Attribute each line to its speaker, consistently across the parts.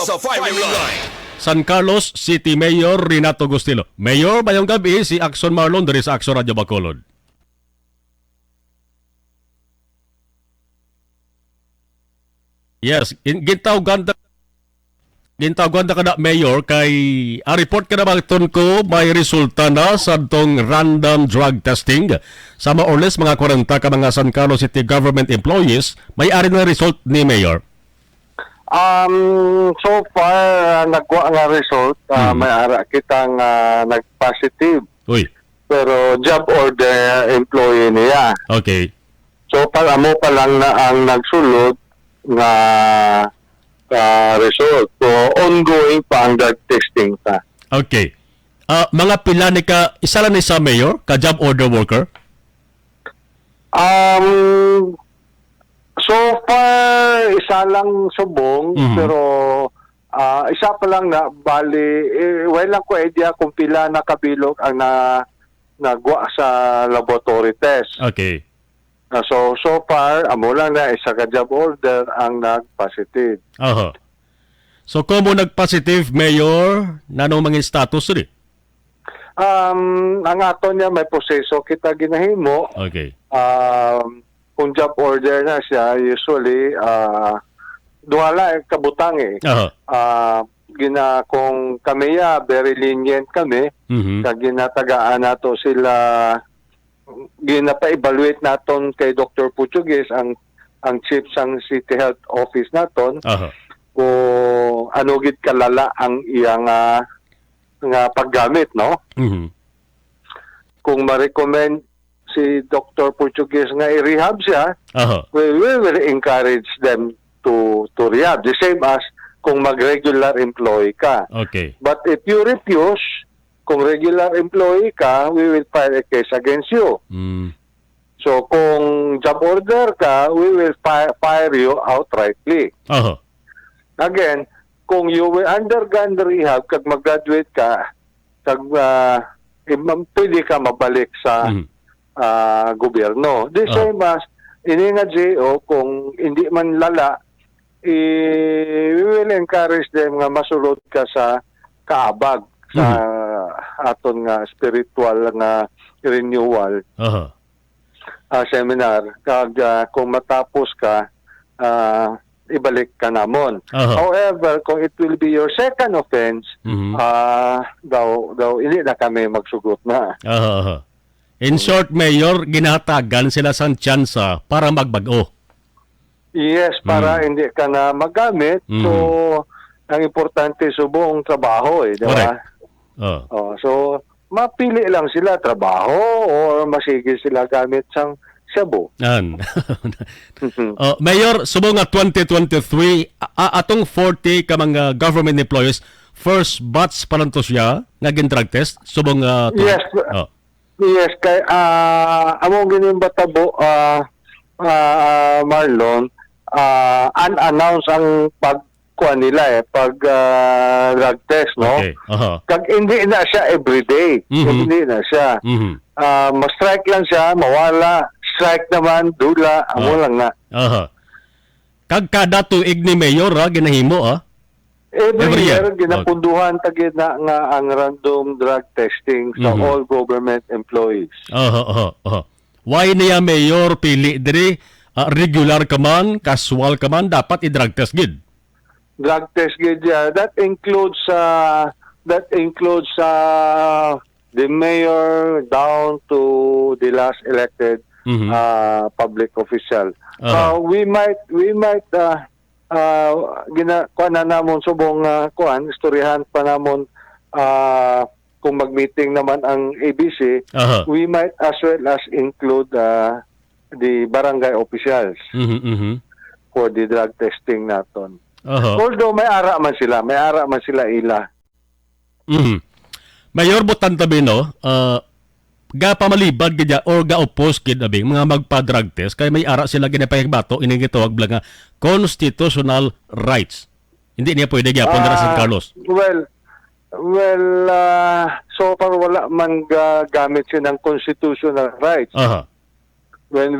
Speaker 1: sa firing line.
Speaker 2: San Carlos City Mayor Renato Gustilo. Mayor, bayong gabi si Akson Marlon dari sa Akson Radio Bacolod. Yes, gintawgan na kada Mayor kay report ka na bang ko may resulta na sa tong random drug testing sa more or less mga 40 ka mga San Carlos City government employees. May ari na result ni Mayor.
Speaker 3: So far, nagwa nga result, may ara kitang nag-positive.
Speaker 2: Uy,
Speaker 3: Pero job order employee niya.
Speaker 2: okay.
Speaker 3: So amo pa lang na ang nagsulod na result. So ongoing pa ang drug testing pa.
Speaker 2: Okay. Mga pila ni ka, isa lang ni sa Mayor, ka job order worker?
Speaker 3: So far, isa lang subong, pero isa pa lang na bali, wala ko idea kung pila na kabilog ang nagwa sa laboratory test.
Speaker 2: Okay.
Speaker 3: So far, amo lang na isa ka job order ang nag-positive.
Speaker 2: Aha. So, kung mo nag-positive, Mayor, nanong mga status rin?
Speaker 3: Ang ato niya may proseso kita ginahimo.
Speaker 2: Okay.
Speaker 3: Kung job order na siya, usually, duwala kabutang eh.
Speaker 2: Aha.
Speaker 3: Kung kami very lenient kami, kag ginatagaan nato sila, ginapa-evaluate naton kay Dr. Portugues, ang chief sang City Health Office naton,
Speaker 2: Aha.
Speaker 3: kung ano gid kalala ang iyang nga paggamit, no? Kung ma-recommend si Dr. Portugues nga i-rehab siya,
Speaker 2: Aha.
Speaker 3: we will encourage them to rehab. The same as kung mag-regular employee ka.
Speaker 2: Okay.
Speaker 3: But if you refuse, kung regular employee ka, we will file a case against you. So kung job order ka, we will fire you outrightly.
Speaker 2: Aha.
Speaker 3: Again, kung you will undergone the rehab, kag mag-graduate ka, kag pwede ka mabalik sa gobyerno. The same as, ini nga GO, kung hindi man lala, we will encourage them nga masulod ka sa kaabag, sa aton nga spiritual nga renewal
Speaker 2: Aha.
Speaker 3: seminar. Kag kung matapos ka, ibalik ka namon. However, kung it will be your second offense, daw hindi na kami magsugot na.
Speaker 2: Aha. In short, Mayor, ginatagan sila sa tsansa para magbago.
Speaker 3: Yes, para hindi ka na magamit. So, ang importante subong trabaho, di ba?
Speaker 2: Correct.
Speaker 3: So, mapili lang sila trabaho or masigil sila gamit sang shabu.
Speaker 2: Mayor, subong nga 2023, atong 40 ka mga government employees, first batch pa lang to siya, naging drug test, subong
Speaker 3: Yes. Yes, kay amo gining batabo Marlon, unannounced ang pagkuan nila pag drug test, no?
Speaker 2: Okay.
Speaker 3: Kag hindi na siya everyday. Hindi na siya. Ma-strike lang siya, mawala, strike naman, dula, amo lang na.
Speaker 2: Kag kada tuig ni Mayor, ginahimo,
Speaker 3: Every year, ginapunduhan tagid na nga ang random drug testing sa all government employees.
Speaker 2: Why niya Mayor pili diri regular ka man, casual ka man, dapat i-drug test gid?
Speaker 3: Drug test gid, that includes the mayor down to the last elected public official. We might kuan na namon subong istoryahan pa namon kung mag-meeting naman ang ABC, we might as well as include the barangay officials for the drug testing naton. Although may ara man sila ila.
Speaker 2: Mayor Butan tabi no, ga pamalibad gidya or ga oppose gid abing mga magpa-drug test kay may ara sila ginapahigbato ining gitawag bla nga constitutional rights. Hindi niya pwede gyapon dira sa San Carlos.
Speaker 3: Well, so far wala man gamit siya ng constitutional rights. When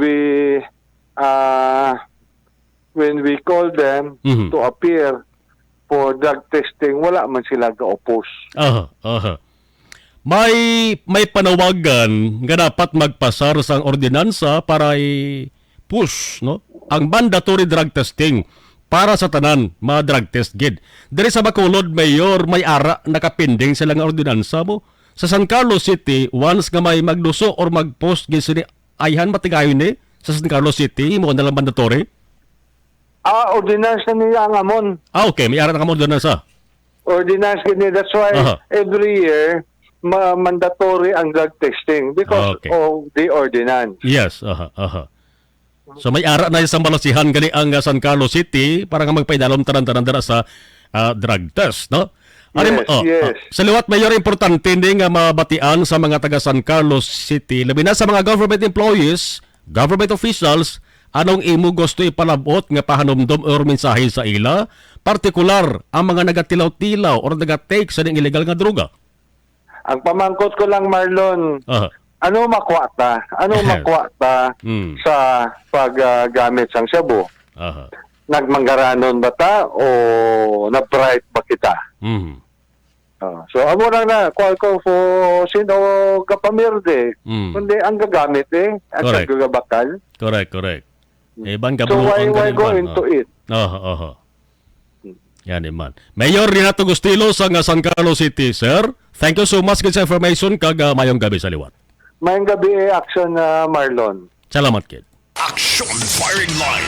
Speaker 3: we call them to appear for drug testing, wala man sila ga-oppose.
Speaker 2: Aha. May panawagan nga dapat magpasar sang ordinansa para i-push no ang mandatory drug testing para sa tanan mga drug test gid. Diri sa Bacolod, Mayor, may ara nakapinding sila nga ordinansa mo. Sa San Carlos City, once nga may magduso or mag-post gid sini ayhan matigayon ni sa San Carlos City mo na lang mandatory.
Speaker 3: Ordinance na niya ang amon.
Speaker 2: Okay, may ara na kamo ordinansa.
Speaker 3: Ordinance gini. That's why
Speaker 2: Aha.
Speaker 3: every year, mandatory ang drug testing because
Speaker 2: Okay.
Speaker 3: of the ordinance.
Speaker 2: Yes, aha. So may ara na isang balasihan gali ang San Carlos City para nga magpaidalom tanan-tanan dara sa drug test, no?
Speaker 3: Yes.
Speaker 2: Sa liwat mayor importante din nga mabatian sa mga taga San Carlos City, labi na sa mga government employees, government officials, anong imo gusto ipalabot nga pahanumdom or mensahe sa ila, partikular ang mga nagatilaw-tilaw or nagatake sa ning illegal nga droga.
Speaker 3: Ang pamangkot ko lang, Marlon,
Speaker 2: Aha.
Speaker 3: ano makwata? Ano makwata
Speaker 2: Hmm.
Speaker 3: sa paggamit sang shabu?
Speaker 2: Aha.
Speaker 3: Nagmanggaranon ba ta o na-bright ba kita?
Speaker 2: Mhm.
Speaker 3: So, amo lang na, call ko for sino kapamirde.
Speaker 2: Mm.
Speaker 3: Kundi ang gagamit at
Speaker 2: Correct.
Speaker 3: ang gagabakal.
Speaker 2: Correct. Iban
Speaker 3: So, why go into it?
Speaker 2: Aha. Yan man. Mayor Renato Gustilo sa nga San Carlos City, sir. Thank you so much sa information kag mayong gabi sa liwat.
Speaker 3: Mayang gabi action na Marlon.
Speaker 2: Salamat kid.
Speaker 1: Action Firing Line.